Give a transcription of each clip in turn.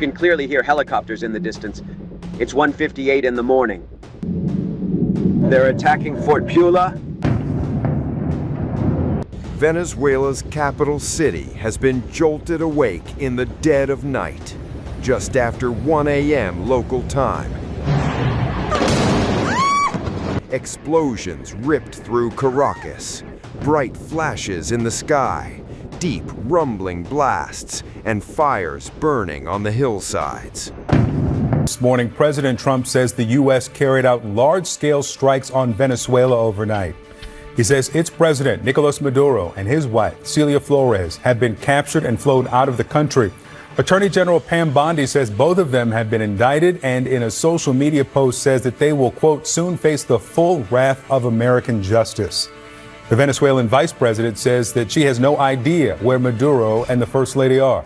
can clearly hear helicopters in the distance. It's 1:58 in the morning. They're attacking Fort Pula. Venezuela's capital city has been jolted awake in the dead of night, just after 1 a.m. local time. Explosions ripped through Caracas, bright flashes in the sky, deep rumbling blasts, and fires burning on the hillsides. This morning, President Trump says the U.S. carried out large-scale strikes on Venezuela overnight. He says its president, Nicolas Maduro, and his wife, Celia Flores, have been captured and flown out of the country. Attorney General Pam Bondi says both of them have been indicted, and in a social media post says that they will, quote, soon face the full wrath of American justice. The Venezuelan vice president says that she has no idea where Maduro and the First Lady are.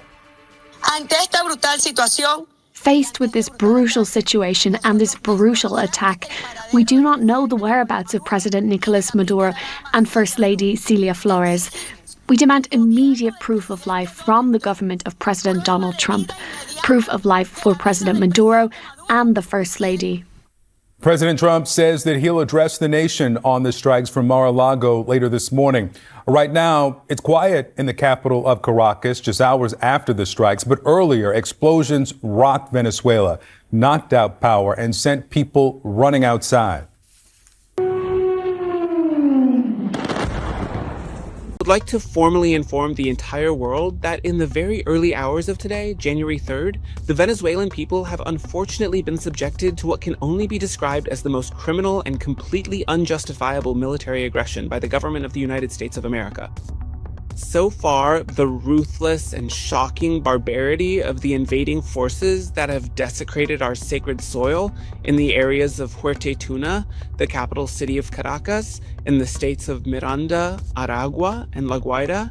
Faced with this brutal situation and this brutal attack, we do not know the whereabouts of President Nicolas Maduro and First Lady Celia Flores. We demand immediate proof of life from the government of President Donald Trump, proof of life for President Maduro and the First Lady. President Trump says that he'll address the nation on the strikes from Mar-a-Lago later this morning. Right now, it's quiet in the capital of Caracas just hours after the strikes, but earlier explosions rocked Venezuela, knocked out power, and sent people running outside. I would like to formally inform the entire world that in the very early hours of today, January 3rd, the Venezuelan people have unfortunately been subjected to what can only be described as the most criminal and completely unjustifiable military aggression by the government of the United States of America. So far, the ruthless and shocking barbarity of the invading forces that have desecrated our sacred soil in the areas of Huerta, the capital city of Caracas, in the states of Miranda, Aragua, and La Guaira,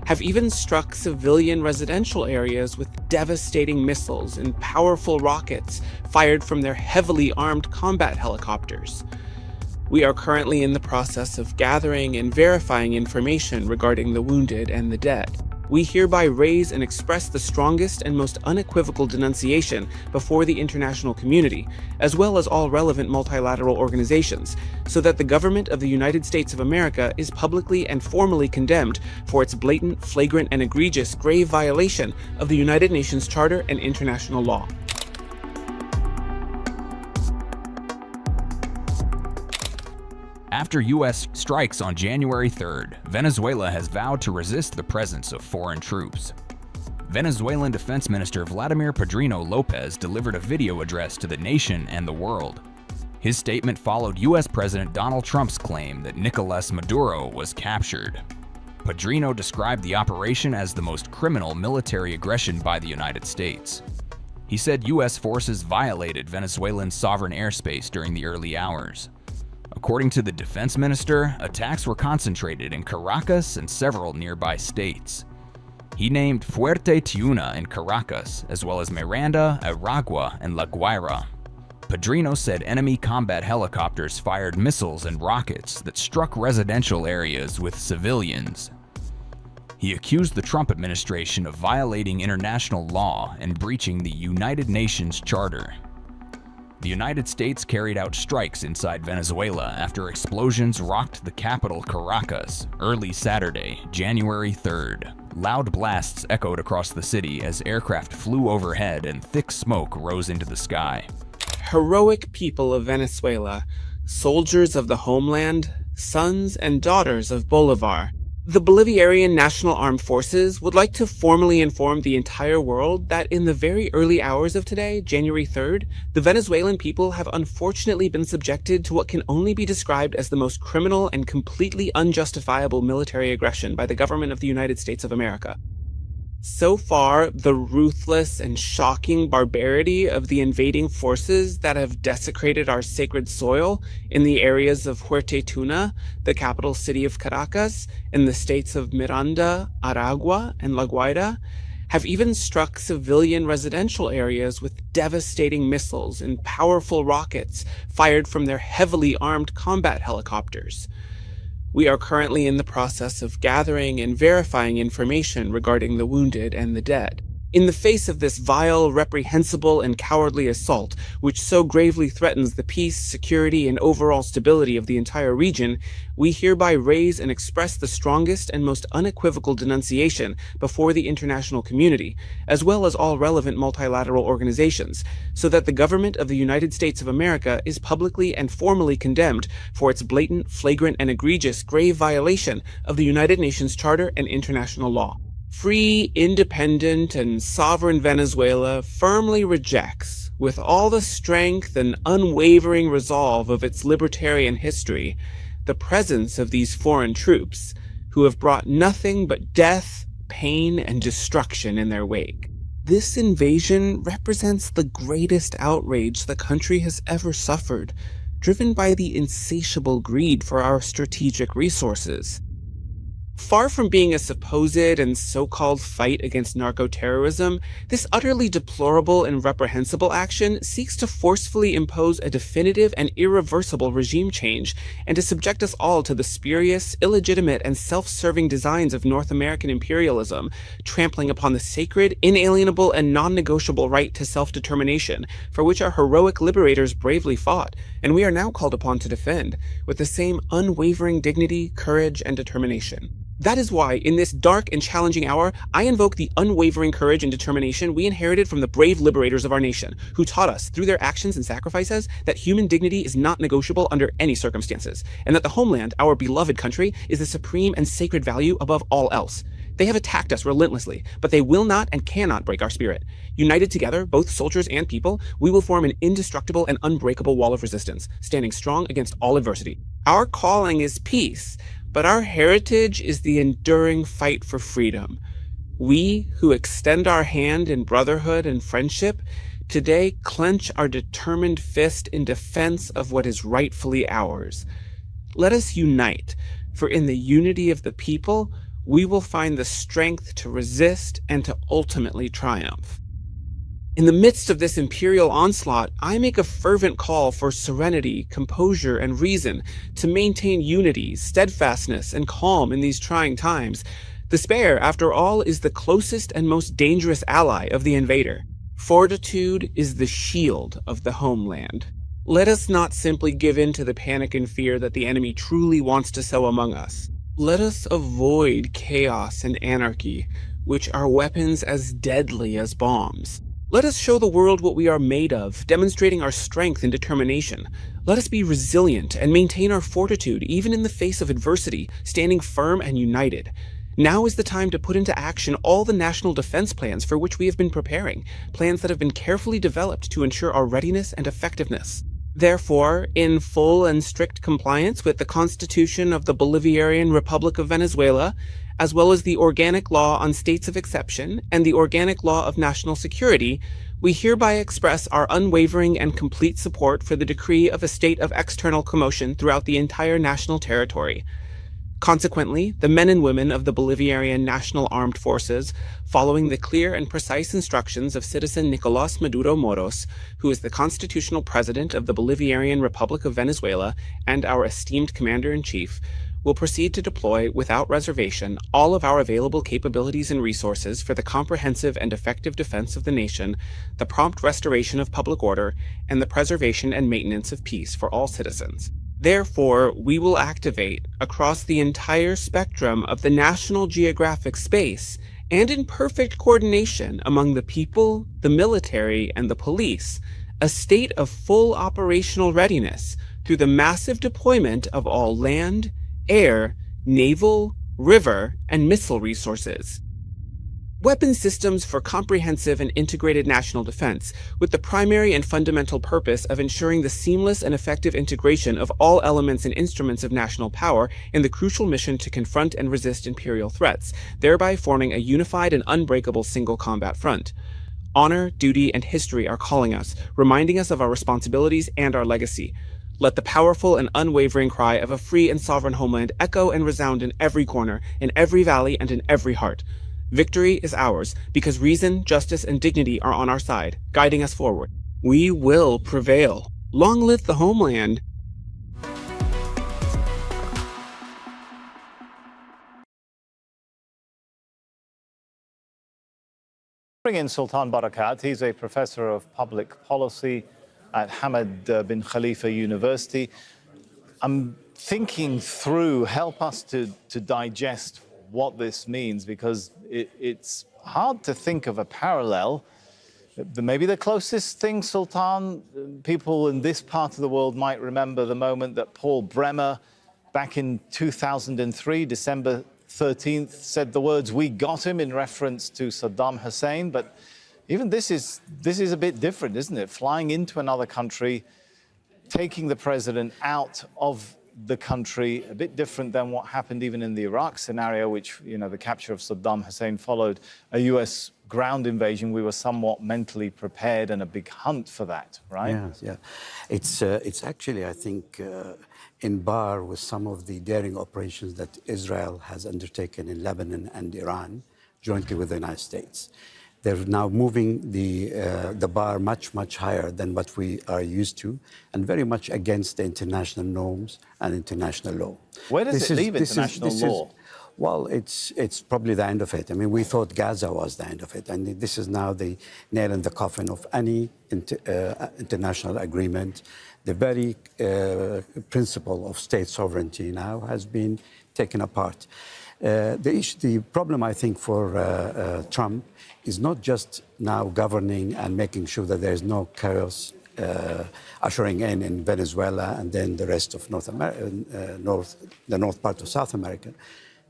have even struck civilian residential areas with devastating missiles and powerful rockets fired from their heavily armed combat helicopters. We are currently in the process of gathering and verifying information regarding the wounded and the dead. We hereby raise and express the strongest and most unequivocal denunciation before the international community, as well as all relevant multilateral organizations, so that the government of the United States of America is publicly and formally condemned for its blatant, flagrant, and egregious grave violation of the United Nations Charter and international law. After U.S. strikes on January 3rd, Venezuela has vowed to resist the presence of foreign troops. Venezuelan Defense Minister Vladimir Pedrino Lopez delivered a video address to the nation and the world. His statement followed U.S. President Donald Trump's claim that Nicolas Maduro was captured. Pedrino described the operation as the most criminal military aggression by the United States. He said U.S. forces violated Venezuelan sovereign airspace during the early hours. According to the defense minister, attacks were concentrated in Caracas and several nearby states. He named Fuerte Tiuna in Caracas, as well as Miranda, Aragua, and La Guaira. Pedrino said enemy combat helicopters fired missiles and rockets that struck residential areas with civilians. He accused the Trump administration of violating international law and breaching the United Nations Charter. The United States carried out strikes inside Venezuela after explosions rocked the capital Caracas early Saturday, January 3rd. Loud blasts echoed across the city as aircraft flew overhead and thick smoke rose into the sky. Heroic people of Venezuela, soldiers of the homeland, sons and daughters of Bolivar, the Bolivarian National Armed Forces would like to formally inform the entire world that in the very early hours of today, January 3rd, the Venezuelan people have unfortunately been subjected to what can only be described as the most criminal and completely unjustifiable military aggression by the government of the United States of America. So far, the ruthless and shocking barbarity of the invading forces that have desecrated our sacred soil in the areas of Huerta, the capital city of Caracas, in the states of Miranda, Aragua, and La Guaira, have even struck civilian residential areas with devastating missiles and powerful rockets fired from their heavily armed combat helicopters. We are currently in the process of gathering and verifying information regarding the wounded and the dead. In the face of this vile, reprehensible, and cowardly assault, which so gravely threatens the peace, security, and overall stability of the entire region, we hereby raise and express the strongest and most unequivocal denunciation before the international community, as well as all relevant multilateral organizations, so that the government of the United States of America is publicly and formally condemned for its blatant, flagrant, and egregious grave violation of the United Nations Charter and international law. Free, independent, and sovereign Venezuela firmly rejects, with all the strength and unwavering resolve of its libertarian history, the presence of these foreign troops, who have brought nothing but death, pain, and destruction in their wake. This invasion represents the greatest outrage the country has ever suffered, driven by the insatiable greed for our strategic resources. Far from being a supposed and so-called fight against narco-terrorism, this utterly deplorable and reprehensible action seeks to forcefully impose a definitive and irreversible regime change and to subject us all to the spurious, illegitimate, and self-serving designs of North American imperialism, trampling upon the sacred, inalienable, and non-negotiable right to self-determination, for which our heroic liberators bravely fought, and we are now called upon to defend, with the same unwavering dignity, courage, and determination. That is why, in this dark and challenging hour, I invoke the unwavering courage and determination we inherited from the brave liberators of our nation, who taught us, through their actions and sacrifices, that human dignity is not negotiable under any circumstances, and that the homeland, our beloved country, is the supreme and sacred value above all else. They have attacked us relentlessly, but they will not and cannot break our spirit. United together, both soldiers and people, we will form an indestructible and unbreakable wall of resistance, standing strong against all adversity. Our calling is peace, but our heritage is the enduring fight for freedom. We, who extend our hand in brotherhood and friendship, today clench our determined fist in defense of what is rightfully ours. Let us unite, for in the unity of the people, we will find the strength to resist and to ultimately triumph. In the midst of this imperial onslaught, I make a fervent call for serenity, composure, and reason to maintain unity, steadfastness, and calm in these trying times. Despair, after all, is the closest and most dangerous ally of the invader. Fortitude is the shield of the homeland. Let us not simply give in to the panic and fear that the enemy truly wants to sow among us. Let us avoid chaos and anarchy, which are weapons as deadly as bombs. Let us show the world what we are made of, demonstrating our strength and determination. Let us be resilient and maintain our fortitude even in the face of adversity, standing firm and united. Now is the time to put into action all the national defense plans for which we have been preparing, plans that have been carefully developed to ensure our readiness and effectiveness. Therefore, in full and strict compliance with the Constitution of the Bolivarian Republic of Venezuela, as well as the Organic Law on States of Exception and the Organic Law of National Security, we hereby express our unwavering and complete support for the decree of a state of external commotion throughout the entire national territory. Consequently, the men and women of the Bolivarian National Armed Forces, following the clear and precise instructions of citizen Nicolas Maduro Moros, who is the constitutional president of the Bolivarian Republic of Venezuela and our esteemed commander-in-chief, will proceed to deploy, without reservation, all of our available capabilities and resources for the comprehensive and effective defense of the nation, the prompt restoration of public order, and the preservation and maintenance of peace for all citizens. Therefore, we will activate, across the entire spectrum of the national geographic space, and in perfect coordination among the people, the military, and the police, a state of full operational readiness through the massive deployment of all land, air, naval, river, and missile resources. Weapon systems for comprehensive and integrated national defense, with the primary and fundamental purpose of ensuring the seamless and effective integration of all elements and instruments of national power in the crucial mission to confront and resist imperial threats, thereby forming a unified and unbreakable single combat front. Honor, duty, and history are calling us, reminding us of our responsibilities and our legacy. Let the powerful and unwavering cry of a free and sovereign homeland echo and resound in every corner, in every valley, and in every heart. Victory is ours, because reason, justice, and dignity are on our side, guiding us forward. We will prevail. Long live the homeland! Bring in Sultan Barakat. He's a professor of public policy at Hamad bin Khalifa University. I'm thinking through, help us to digest what this means, because it's hard to think of a parallel. Maybe the closest thing, Sultan, people in this part of the world might remember the moment that Paul Bremer, back in 2003, December 13th, said the words, "We got him," in reference to Saddam Hussein. But even this is a bit different, isn't it? Flying into another country, taking the president out of the country, a bit different than what happened even in the Iraq scenario, which, you know, the capture of Saddam Hussein followed a US ground invasion. We were somewhat mentally prepared and a big hunt for that, right? Yes, yeah. It's actually, I think, in bar with some of the daring operations that Israel has undertaken in Lebanon and Iran, jointly with the United States. They're now moving the bar much, much higher than what we are used to, and very much against the international norms and international law. Where does it leave international law? Well, it's probably the end of it. I mean, we thought Gaza was the end of it, and this is now the nail in the coffin of any international agreement. The very principle of state sovereignty now has been taken apart. The problem, I think, for Trump is not just now governing and making sure that there is no chaos ushering in Venezuela and then the rest of the north part of South America.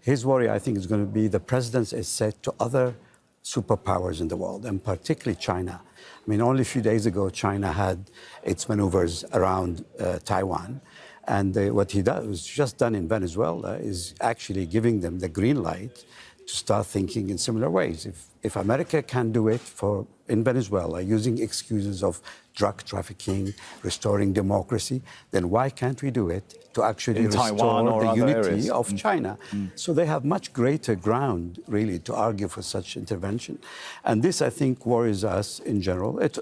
His worry, I think, is going to be the president is set to other superpowers in the world, and particularly China. I mean, only a few days ago, China had its maneuvers around Taiwan. And what he does, just done in Venezuela, is actually giving them the green light to start thinking in similar ways. If America can do it in Venezuela, using excuses of drug trafficking, restoring democracy, then why can't we do it to actually restore the unity of China? So they have much greater ground, really, to argue for such intervention. And this, I think, worries us in general. It